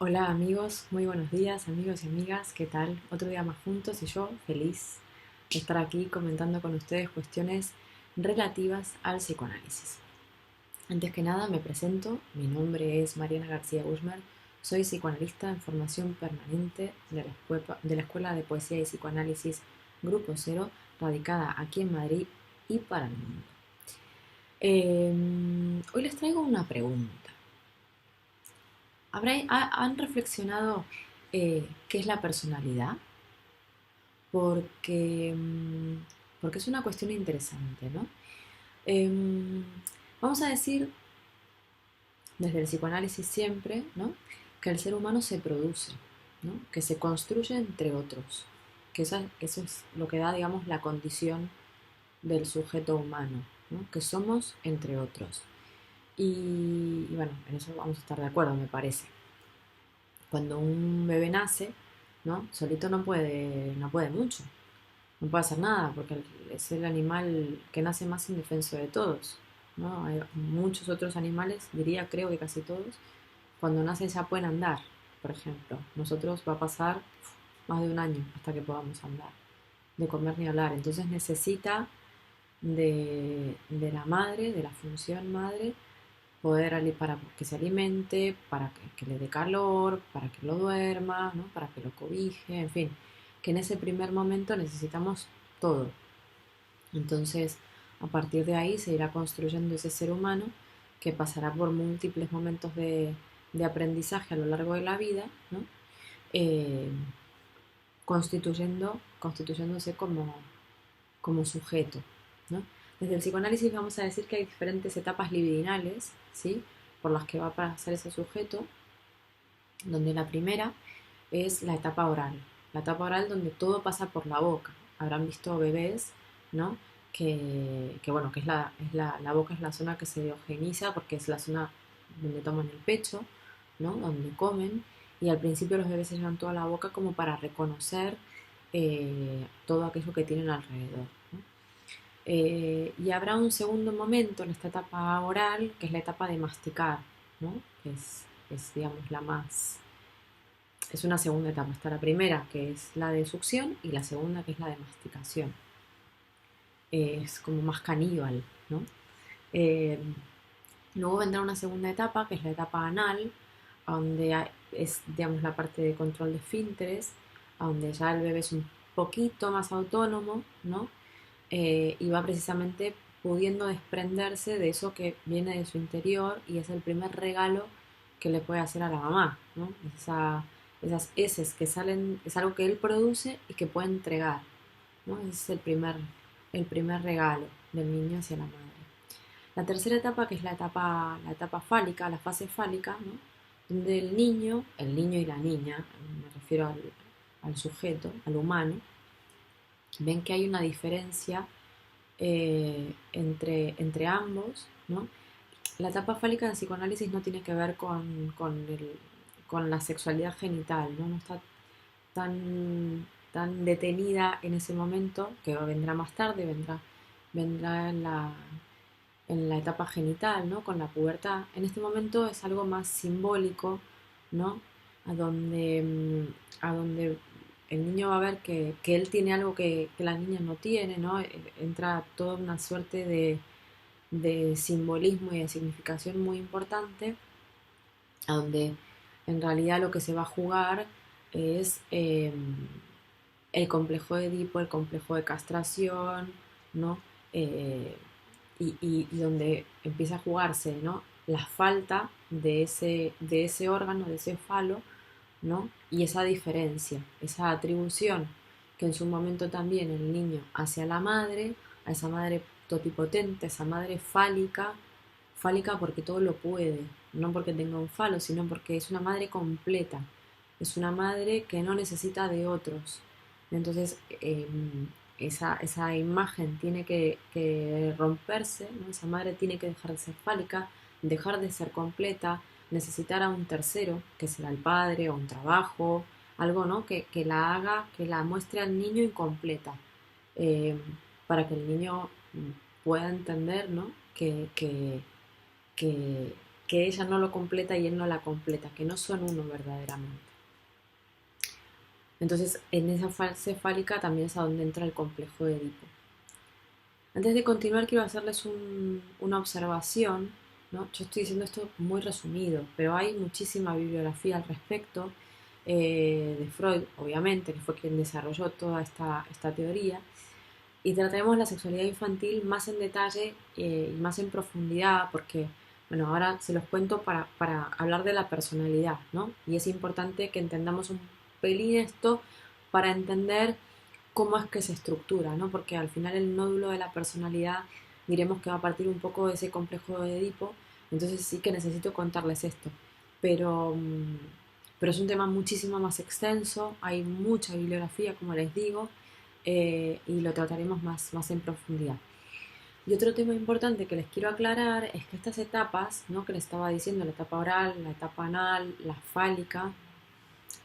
Hola amigos, muy buenos días amigos y amigas, ¿qué tal? Otro día más juntos y yo feliz de estar aquí comentando con ustedes cuestiones relativas al psicoanálisis. Antes que nada me presento, mi nombre es Mariana García Guzmán, soy psicoanalista en formación permanente de la Escuela de Poesía y Psicoanálisis Grupo Cero, radicada aquí en Madrid y para el mundo. Hoy les traigo una pregunta. ¿Han reflexionado qué es la personalidad? Porque, porque es una cuestión interesante, ¿no? Em, Vamos a decir, desde el psicoanálisis siempre, ¿no? Que el ser humano se produce, ¿no? Que se construye entre otros, que eso es lo que da, digamos, la condición del sujeto humano, ¿no? Que somos entre otros. Y bueno, en eso vamos a estar de acuerdo, me parece. Cuando un bebé nace, ¿no? Solito no puede mucho, no puede hacer nada, porque es el animal que nace más indefenso de todos, ¿no? Hay muchos otros animales, diría, creo que casi todos, cuando nacen ya pueden andar, por ejemplo. Nosotros va a pasar más de un año hasta que podamos andar, de comer ni hablar. Entonces necesita de la madre, de la función madre, para que se alimente, para que le dé calor, para que lo duerma, ¿no? Para que lo cobije, en fin, que en ese primer momento necesitamos todo. Entonces, a partir de ahí se irá construyendo ese ser humano que pasará por múltiples momentos de aprendizaje a lo largo de la vida, ¿no? Eh, constituyéndose como sujeto, ¿no? Desde el psicoanálisis vamos a decir que hay diferentes etapas libidinales, ¿sí? Por las que va a pasar ese sujeto, donde la primera es la etapa oral donde todo pasa por la boca. Habrán visto bebés, ¿no? Que bueno, que la boca es la zona que se eugeniza porque es la zona donde toman el pecho, ¿no? Donde comen, y al principio los bebés se llevan toda la boca como para reconocer todo aquello que tienen alrededor, ¿no? Y habrá un segundo momento en esta etapa oral, que es la etapa de masticar, ¿no? Que es, digamos, es una segunda etapa. Está la primera, que es la de succión, y la segunda, que es la de masticación. Es como más caníbal, ¿no? Eh, Luego vendrá una segunda etapa, que es la etapa anal, donde es, digamos, la parte de control de esfínteres, donde ya el bebé es un poquito más autónomo, ¿no? Y va precisamente pudiendo desprenderse de eso que viene de su interior y es el primer regalo que le puede hacer a la mamá, ¿no? Esas heces que salen, es algo que él produce y que puede entregar, ¿no? Ese es el primer regalo del niño hacia la madre. La tercera etapa, que es la etapa fálica, la fase fálica, ¿no? Donde el niño y la niña, me refiero al sujeto, al humano, ven que hay una diferencia entre ambos, ¿no? La etapa fálica en psicoanálisis no tiene que ver con la sexualidad genital, ¿no? No está tan detenida en ese momento, que vendrá más tarde, vendrá en la etapa genital, ¿no? Con la pubertad. En este momento es algo más simbólico, ¿no? A donde el niño va a ver que él tiene algo que la niña no tiene, ¿no? Entra toda una suerte de simbolismo y de significación muy importante, a donde en realidad lo que se va a jugar es el complejo de Edipo, el complejo de castración, ¿no? Eh, y donde empieza a jugarse, ¿no? La falta de ese órgano, de ese falo, ¿no? Y esa diferencia, esa atribución que en su momento también el niño hace a la madre, a esa madre totipotente, a esa madre fálica porque todo lo puede, no porque tenga un falo, sino porque es una madre completa, es una madre que no necesita de otros. Entonces, esa imagen tiene que romperse, ¿no? Esa madre tiene que dejar de ser fálica, dejar de ser completa, necesitar a un tercero, que será el padre o un trabajo, algo, ¿no? Que la haga, que la muestre al niño incompleta, eh, para que el niño pueda entender, ¿no? Que, que que ella no lo completa y él no la completa, que no son uno verdaderamente. Entonces, en esa fase fálica también es a donde entra el complejo de Edipo. Antes de continuar, quiero hacerles una observación, ¿no? Yo estoy diciendo esto muy resumido, pero hay muchísima bibliografía al respecto, de Freud, obviamente, que fue quien desarrolló toda esta teoría, y trataremos la sexualidad infantil más en detalle y más en profundidad, porque, bueno, ahora se los cuento para hablar de la personalidad, ¿no? Y es importante que entendamos un pelín esto para entender cómo es que se estructura, ¿no? Porque al final el nódulo de la personalidad diremos que va a partir un poco de ese complejo de Edipo, entonces sí que necesito contarles esto. Pero, pero es un tema muchísimo más extenso, hay mucha bibliografía, como les digo, y lo trataremos más en profundidad. Y otro tema importante que les quiero aclarar es que estas etapas, ¿no? Que les estaba diciendo, la etapa oral, la etapa anal, la fálica,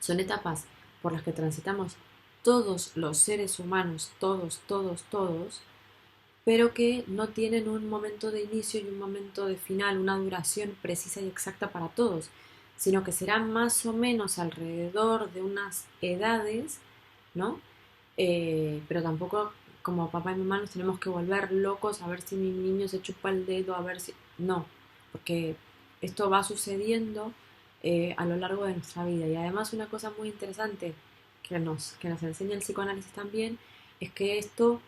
son etapas por las que transitamos todos los seres humanos, todos, pero que no tienen un momento de inicio y un momento de final, una duración precisa y exacta para todos, sino que serán más o menos alrededor de unas edades, ¿no? Pero tampoco como papá y mamá nos tenemos que volver locos a ver si mi niño se chupa el dedo, a ver si... No, porque esto va sucediendo a lo largo de nuestra vida. Y además una cosa muy interesante que nos enseña el psicoanálisis también es que esto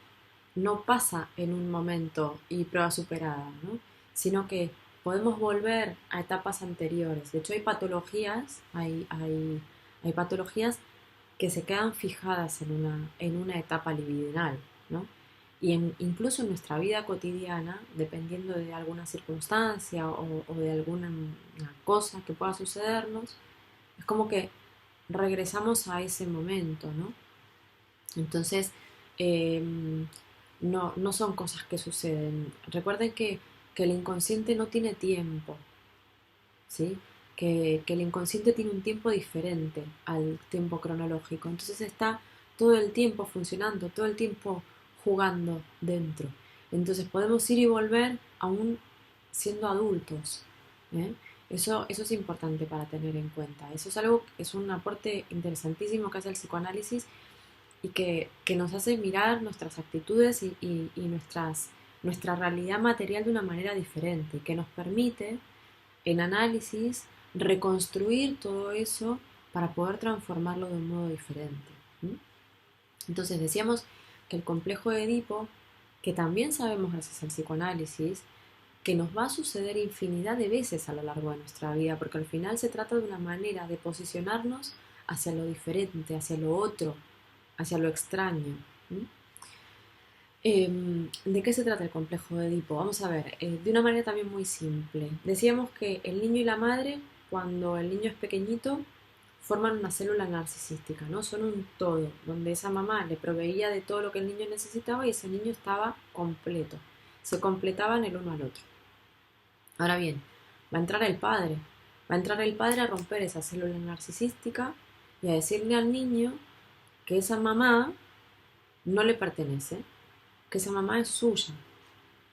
no pasa en un momento y prueba superada, ¿no? Sino que podemos volver a etapas anteriores. De hecho, hay patologías que se quedan fijadas en una etapa libidinal, ¿no? Y incluso en nuestra vida cotidiana, dependiendo de alguna circunstancia o de alguna cosa que pueda sucedernos, es como que regresamos a ese momento, ¿no? Entonces, eh, no son cosas que suceden. Recuerden que el inconsciente no tiene tiempo, ¿sí? Que el inconsciente tiene un tiempo diferente al tiempo cronológico. Entonces está todo el tiempo funcionando, todo el tiempo jugando dentro. Entonces podemos ir y volver aún siendo adultos, ¿eh? Eso es importante para tener en cuenta. Eso es algo, es un aporte interesantísimo que hace el psicoanálisis y que nos hace mirar nuestras actitudes y nuestra realidad material de una manera diferente, que nos permite en análisis reconstruir todo eso para poder transformarlo de un modo diferente. ¿Mm? Entonces decíamos que el complejo de Edipo, que también sabemos gracias al psicoanálisis, que nos va a suceder infinidad de veces a lo largo de nuestra vida, porque al final se trata de una manera de posicionarnos hacia lo diferente, hacia lo otro, hacia lo extraño. ¿Mm? ¿De qué se trata el complejo de Edipo? Vamos a ver, de una manera también muy simple. Decíamos que el niño y la madre, cuando el niño es pequeñito, forman una célula narcisística, ¿no? Son un todo, donde esa mamá le proveía de todo lo que el niño necesitaba y ese niño estaba completo. Se completaban el uno al otro. Ahora bien, va a entrar el padre. Va a entrar el padre a romper esa célula narcisística y a decirle al niño que esa mamá no le pertenece, que esa mamá es suya.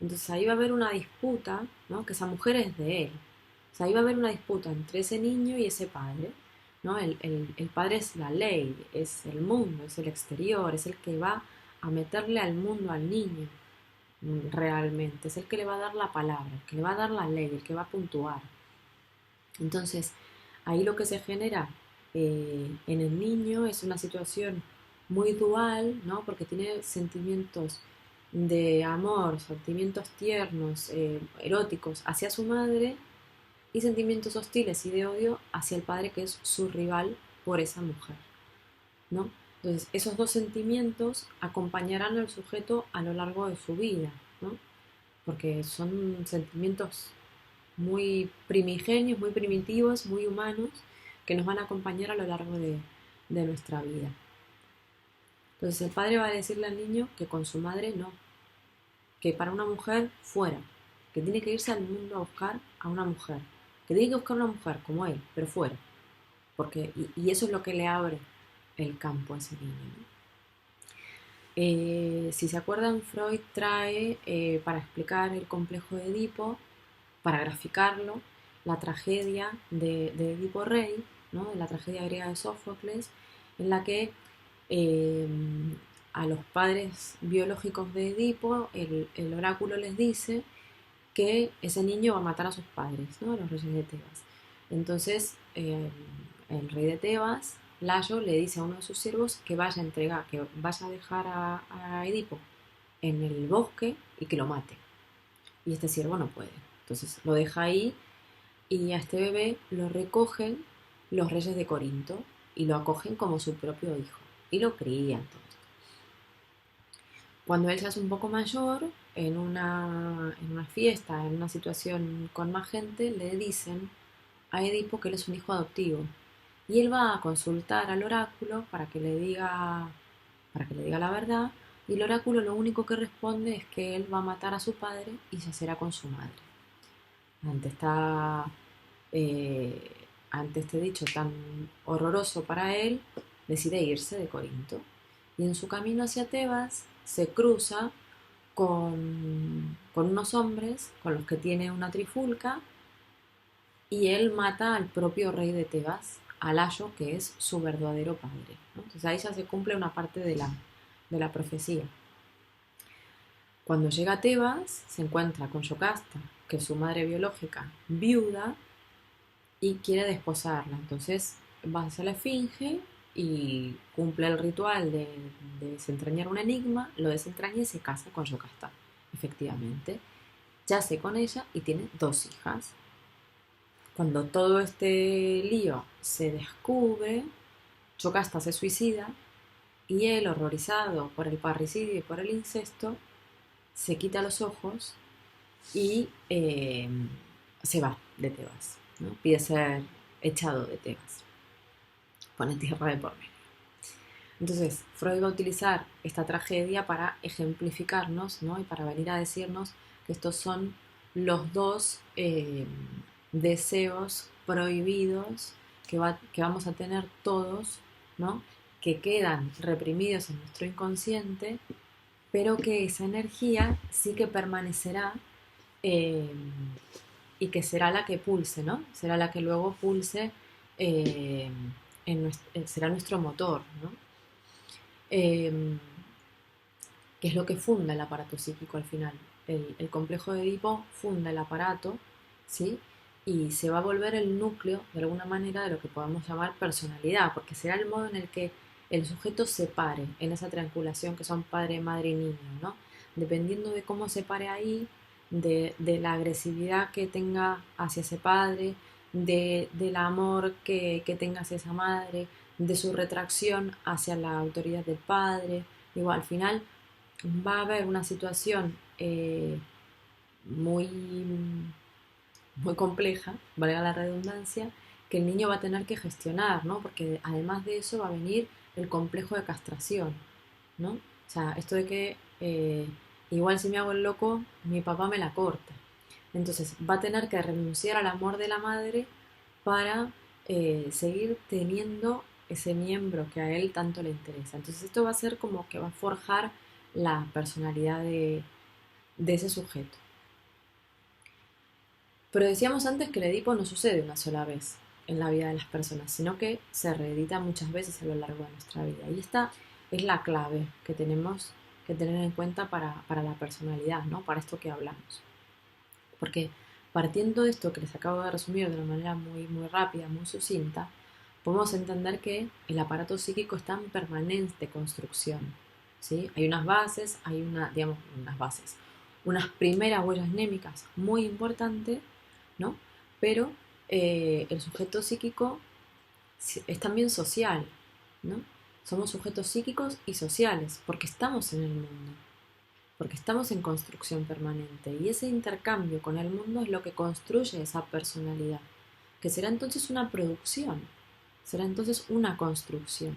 Entonces ahí va a haber una disputa, ¿no? Que esa mujer es de él. O sea, ahí va a haber una disputa entre ese niño y ese padre, ¿no? El padre es la ley, es el mundo, es el exterior, es el que va a meterle al mundo al niño realmente, es el que le va a dar la palabra, el que le va a dar la ley, el que va a puntuar. Entonces, ahí lo que se genera en el niño es una situación muy dual, ¿no? Porque tiene sentimientos de amor, sentimientos tiernos, eróticos hacia su madre y sentimientos hostiles y de odio hacia el padre que es su rival por esa mujer, ¿no? Entonces, esos dos sentimientos acompañarán al sujeto a lo largo de su vida, ¿no? Porque son sentimientos muy primigenios, muy primitivos, muy humanos, que nos van a acompañar a lo largo de nuestra vida. Entonces el padre va a decirle al niño que con su madre no, que para una mujer fuera, que tiene que irse al mundo a buscar a una mujer, que tiene que buscar una mujer como él, pero fuera, porque y eso es lo que le abre el campo a ese niño, ¿no? Si se acuerdan, Freud trae para explicar el complejo de Edipo, para graficarlo, la tragedia de Edipo Rey, ¿no? De la tragedia griega de Sófocles, en la que eh, a los padres biológicos de Edipo el oráculo les dice que ese niño va a matar a sus padres, ¿no? A los reyes de Tebas. Entonces, el rey de Tebas, Layo, le dice a uno de sus siervos que vaya a entregar, que vaya a dejar a Edipo en el bosque y que lo mate. Y este siervo no puede. Entonces lo deja ahí y a este bebé lo recogen los reyes de Corinto y lo acogen como su propio hijo y lo crían todo. Cuando él se hace un poco mayor, en una fiesta, en una situación con más gente, le dicen a Edipo que él es un hijo adoptivo. Y él va a consultar al oráculo para que le diga la verdad. Y el oráculo lo único que responde es que él va a matar a su padre y se será con su madre. Ante esta, eh, ante este dicho tan horroroso para él, decide irse de Corinto. Y en su camino hacia Tebas se cruza con unos hombres con los que tiene una trifulca y él mata al propio rey de Tebas, a Layo, que es su verdadero padre, ¿no? Entonces ahí ya se cumple una parte de la profecía. Cuando llega a Tebas, se encuentra con Yocasta, que es su madre biológica, viuda, y quiere desposarla. Entonces va hacia la esfinge y cumple el ritual de desentrañar un enigma, lo desentraña y se casa con Yocasta, efectivamente. Yace con ella y tiene 2 hijas. Cuando todo este lío se descubre, Yocasta se suicida y él, horrorizado por el parricidio y por el incesto, se quita los ojos y se va de Tebas, ¿no? Pide ser echado de Tebas, pone tierra de por medio. Entonces, Freud va a utilizar esta tragedia para ejemplificarnos, ¿no? Y para venir a decirnos que estos son los dos deseos prohibidos que vamos a tener todos, ¿no? Que quedan reprimidos en nuestro inconsciente, pero que esa energía sí que permanecerá eh, y que será la que pulse, ¿no? Será la que luego pulse, eh, será nuestro motor, ¿no? Eh, que es lo que funda el aparato psíquico al final. El complejo de Edipo funda el aparato, ¿sí? Y se va a volver el núcleo, de alguna manera, de lo que podemos llamar personalidad, porque será el modo en el que el sujeto se pare en esa triangulación que son padre, madre y niño, ¿no? Dependiendo de cómo se pare ahí, de la agresividad que tenga hacia ese padre, del amor que tenga hacia esa madre, de su retracción hacia la autoridad del padre. Digo, al final va a haber una situación muy, muy compleja, valga la redundancia, que el niño va a tener que gestionar, ¿no? Porque además de eso va a venir el complejo de castración, ¿no? O sea, esto de que igual si me hago el loco, mi papá me la corta. Entonces va a tener que renunciar al amor de la madre para seguir teniendo ese miembro que a él tanto le interesa. Entonces esto va a ser como que va a forjar la personalidad de ese sujeto. Pero decíamos antes que el Edipo no sucede una sola vez en la vida de las personas, sino que se reedita muchas veces a lo largo de nuestra vida. Y esta es la clave que tenemos que tener en cuenta para la personalidad, ¿no? Para esto que hablamos. Porque partiendo de esto que les acabo de resumir de una manera muy, muy rápida, muy sucinta, podemos entender que el aparato psíquico está en permanente construcción, ¿sí? Hay unas bases, unas primeras huellas némicas muy importantes, ¿no? Pero el sujeto psíquico es también social, ¿no? Somos sujetos psíquicos y sociales porque estamos en el mundo, porque estamos en construcción permanente y ese intercambio con el mundo es lo que construye esa personalidad, que será entonces una producción, será entonces una construcción,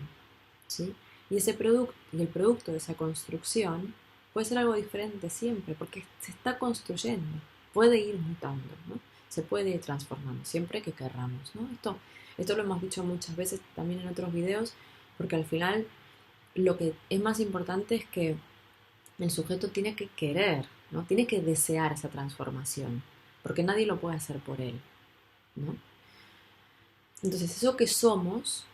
¿sí? Y el producto de esa construcción puede ser algo diferente siempre, porque se está construyendo, puede ir mutando, ¿no? Se puede ir transformando, siempre que querramos, ¿no? Esto lo hemos dicho muchas veces también en otros videos, porque al final lo que es más importante es que el sujeto tiene que querer, ¿no? Tiene que desear esa transformación, porque nadie lo puede hacer por él. ¿no? Entonces, eso que somos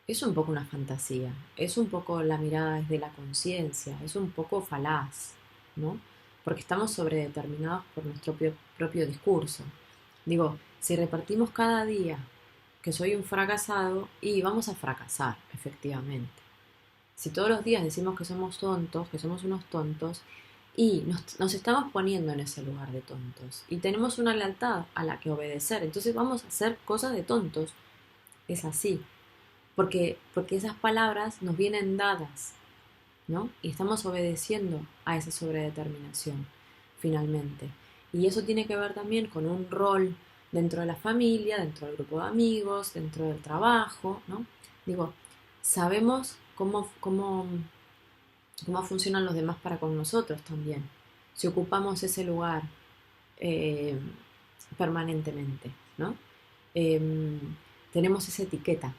es un poco una fantasía, es un poco la mirada desde la conciencia, es un poco falaz, ¿no? Porque estamos sobredeterminados por nuestro propio discurso. Digo, si repartimos cada día que soy un fracasado, y vamos a fracasar, efectivamente. Si todos los días decimos que somos tontos, que somos unos tontos, y nos estamos poniendo en ese lugar de tontos, y tenemos una lealtad a la que obedecer, entonces vamos a hacer cosas de tontos. Es así, porque esas palabras nos vienen dadas, ¿no? Y estamos obedeciendo a esa sobredeterminación, finalmente. Y eso tiene que ver también con un rol dentro de la familia, dentro del grupo de amigos, dentro del trabajo, ¿no? Digo, sabemos cómo funcionan los demás para con nosotros también, si ocupamos ese lugar eh, permanentemente, ¿no? Eh, tenemos esa etiqueta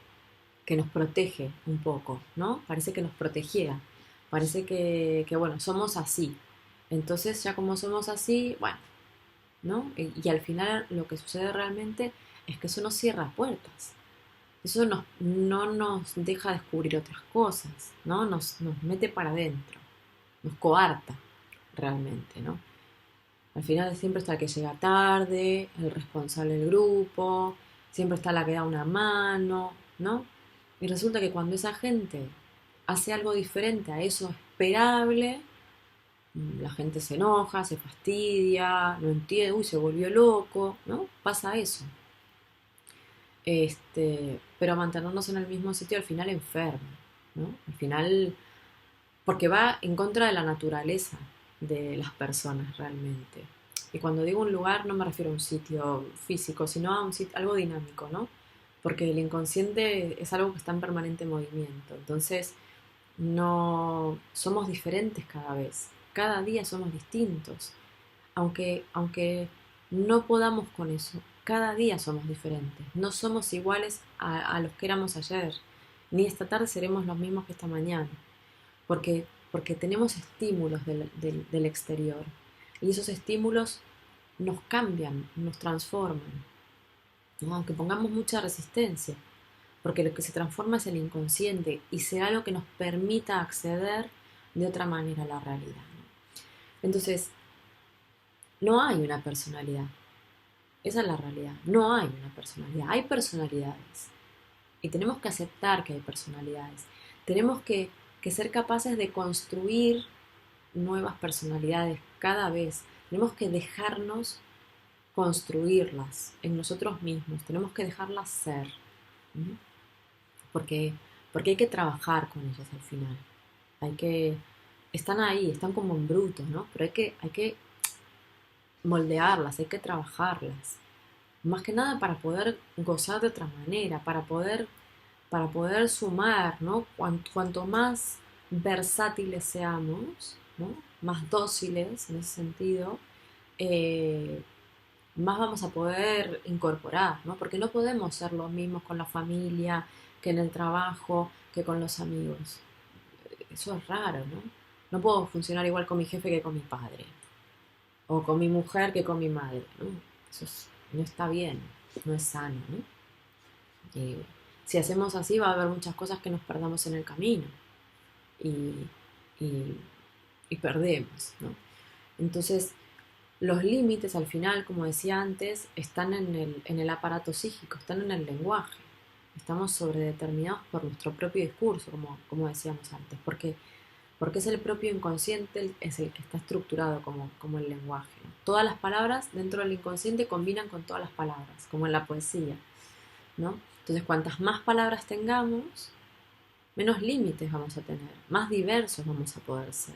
que nos protege un poco, ¿no? Parece que nos protegiera, parece bueno, somos así. Entonces ya como somos así, bueno, ¿no? Y al final lo que sucede realmente es que eso nos cierra puertas. Eso no nos deja descubrir otras cosas, ¿no? Nos mete para adentro, nos coarta realmente, ¿no? Al final siempre está el que llega tarde, el responsable del grupo, siempre está la que da una mano, ¿no? Y resulta que cuando esa gente hace algo diferente a eso esperable, la gente se enoja, se fastidia, no entiende, uy, se volvió loco, ¿no? Pasa eso. Pero mantenernos en el mismo sitio al final enferma, ¿no? Al final, porque va en contra de la naturaleza de las personas realmente. Y cuando digo un lugar no me refiero a un sitio físico, sino a un sitio, algo dinámico, ¿no? Porque el inconsciente es algo que está en permanente movimiento. Entonces, no somos diferentes cada vez. Cada día somos distintos. Aunque no podamos con eso, cada día somos diferentes. No somos iguales a los que éramos ayer, ni esta tarde seremos los mismos que esta mañana, porque tenemos estímulos del exterior y esos estímulos nos cambian, nos transforman, ¿no? Aunque pongamos mucha resistencia, porque lo que se transforma es el inconsciente y será lo que nos permita acceder de otra manera a la realidad, ¿no? Entonces, no hay una personalidad. Esa es la realidad. No hay una personalidad. Hay personalidades. Y tenemos que aceptar que hay personalidades. Tenemos que ser capaces de construir nuevas personalidades cada vez. Tenemos que dejarnos construirlas en nosotros mismos. Tenemos que dejarlas ser. ¿Mm? Porque, porque hay que trabajar con ellas al final. Hay que... Están ahí, están como en brutos, ¿no? Pero hay que moldearlas, hay que trabajarlas. Más que nada para poder gozar de otra manera, para poder sumar, ¿no? Cuanto más versátiles seamos, ¿no? Más dóciles en ese sentido, eh, más vamos a poder incorporar, ¿no? Porque no podemos ser los mismos con la familia, que en el trabajo, que con los amigos. Eso es raro, ¿no? No puedo funcionar igual con mi jefe que con mi padre, o con mi mujer que con mi madre, ¿no? No está bien, no es sano, ¿no? Si hacemos así va a haber muchas cosas que nos perdamos en el camino y, y, y perdemos, ¿no? Entonces, los límites al final, como decía antes, están en el aparato psíquico, están en el lenguaje. Estamos sobredeterminados por nuestro propio discurso, como decíamos antes, porque es el propio inconsciente es el que está estructurado como el lenguaje, ¿no? Todas las palabras dentro del inconsciente combinan con todas las palabras, como en la poesía, ¿no? Entonces, cuantas más palabras tengamos, menos límites vamos a tener, más diversos vamos a poder ser.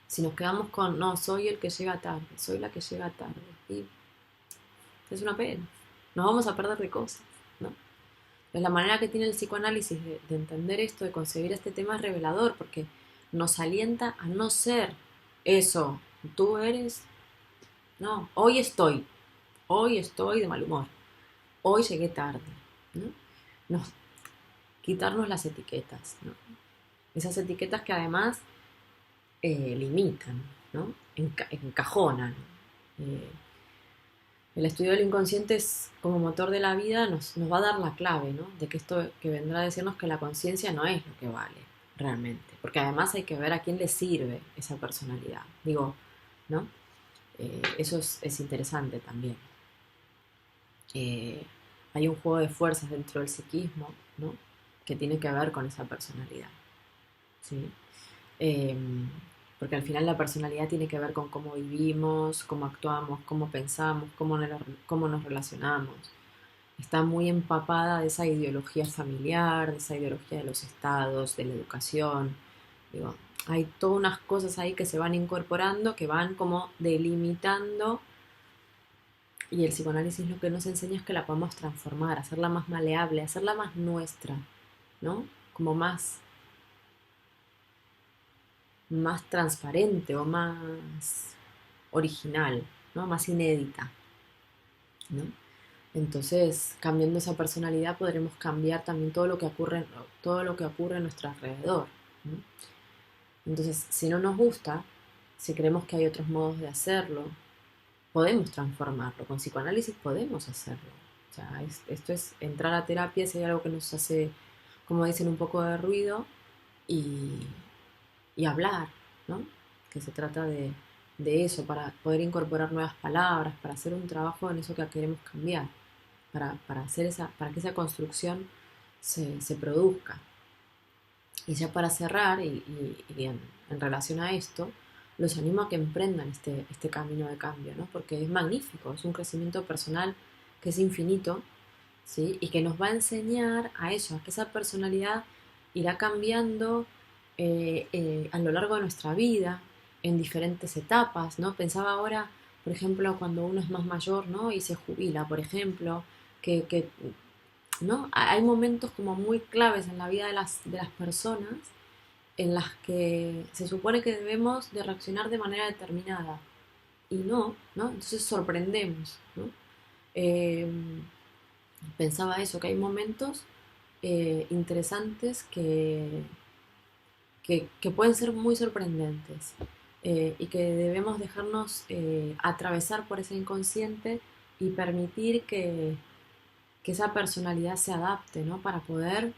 Si nos quedamos con, no, soy el que llega tarde, soy la que llega tarde, y es una pena, nos vamos a perder de cosas, ¿no? Pues la manera que tiene el psicoanálisis de entender esto, de concebir este tema es revelador, porque nos alienta a no ser eso. Tú eres, no, hoy estoy de mal humor, hoy llegué tarde, ¿no? Nos, quitarnos las etiquetas, ¿no? Esas etiquetas que además limitan, ¿no? Encajonan. Eh, El estudio del inconsciente es como motor de la vida, nos va a dar la clave, ¿no? De que esto que vendrá a decirnos que la conciencia no es lo que vale realmente. Porque además hay que ver a quién le sirve esa personalidad. Digo, ¿no? Eso es interesante también. Eh, Hay un juego de fuerzas dentro del psiquismo, ¿no? Que tiene que ver con esa personalidad, ¿sí? Eh, Porque al final la personalidad tiene que ver con cómo vivimos, cómo actuamos, cómo pensamos, cómo nos relacionamos. Está muy empapada de esa ideología familiar, de esa ideología de los estados, de la educación. Digo, hay todas unas cosas ahí que se van incorporando, que van como delimitando, y el psicoanálisis lo que nos enseña es que la podemos transformar, hacerla más maleable, hacerla más nuestra, ¿no? Como más transparente o más original, ¿no? Más inédita, ¿no? Entonces, cambiando esa personalidad podremos cambiar también todo lo que ocurre a nuestro alrededor, ¿no? Entonces, si no nos gusta, si creemos que hay otros modos de hacerlo, podemos transformarlo. Con psicoanálisis podemos hacerlo. O sea, esto es entrar a terapia si hay algo que nos hace, como dicen, un poco de ruido y, y hablar, ¿no? Que se trata de eso, para poder incorporar nuevas palabras, para hacer un trabajo en eso que queremos cambiar, para que esa construcción se produzca. Y ya para cerrar, y en relación a esto, los animo a que emprendan este camino de cambio, ¿no? Porque es magnífico, es un crecimiento personal que es infinito, ¿sí? Y que nos va a enseñar a eso, a que esa personalidad irá cambiando a lo largo de nuestra vida, en diferentes etapas, ¿no? Pensaba ahora, por ejemplo, cuando uno es más mayor, ¿no? Y se jubila, por ejemplo, que ¿no? Hay momentos como muy claves en la vida de las personas en las que se supone que debemos de reaccionar de manera determinada y no, ¿no? Entonces sorprendemos, ¿no? Eh, Pensaba eso, que hay momentos interesantes que pueden ser muy sorprendentes y que debemos dejarnos atravesar por ese inconsciente y permitir que esa personalidad se adapte, ¿no? Para poder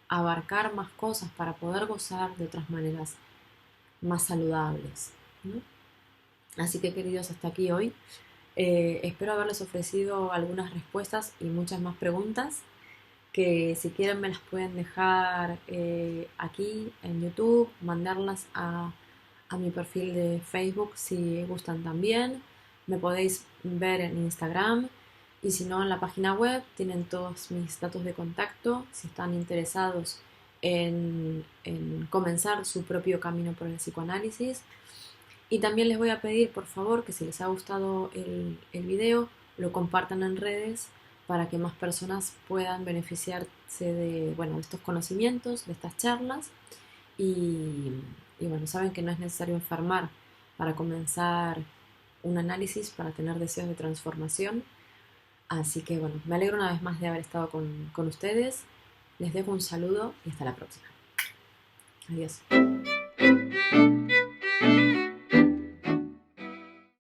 abarcar más cosas, para poder gozar de otras maneras más saludables, ¿no? Así que queridos, hasta aquí hoy. Espero haberles ofrecido algunas respuestas y muchas más preguntas que si quieren me las pueden dejar aquí en YouTube, mandarlas a mi perfil de Facebook si gustan también. Me podéis ver en Instagram y si no en la página web tienen todos mis datos de contacto si están interesados en comenzar su propio camino por el psicoanálisis. Y también les voy a pedir, por favor, que si les ha gustado el video, lo compartan en redes para que más personas puedan beneficiarse de, bueno, de estos conocimientos, de estas charlas. Y, y bueno, saben que no es necesario enfermar para comenzar un análisis, para tener deseos de transformación. Así que bueno, me alegro una vez más de haber estado con ustedes. Les dejo un saludo y hasta la próxima. Adiós.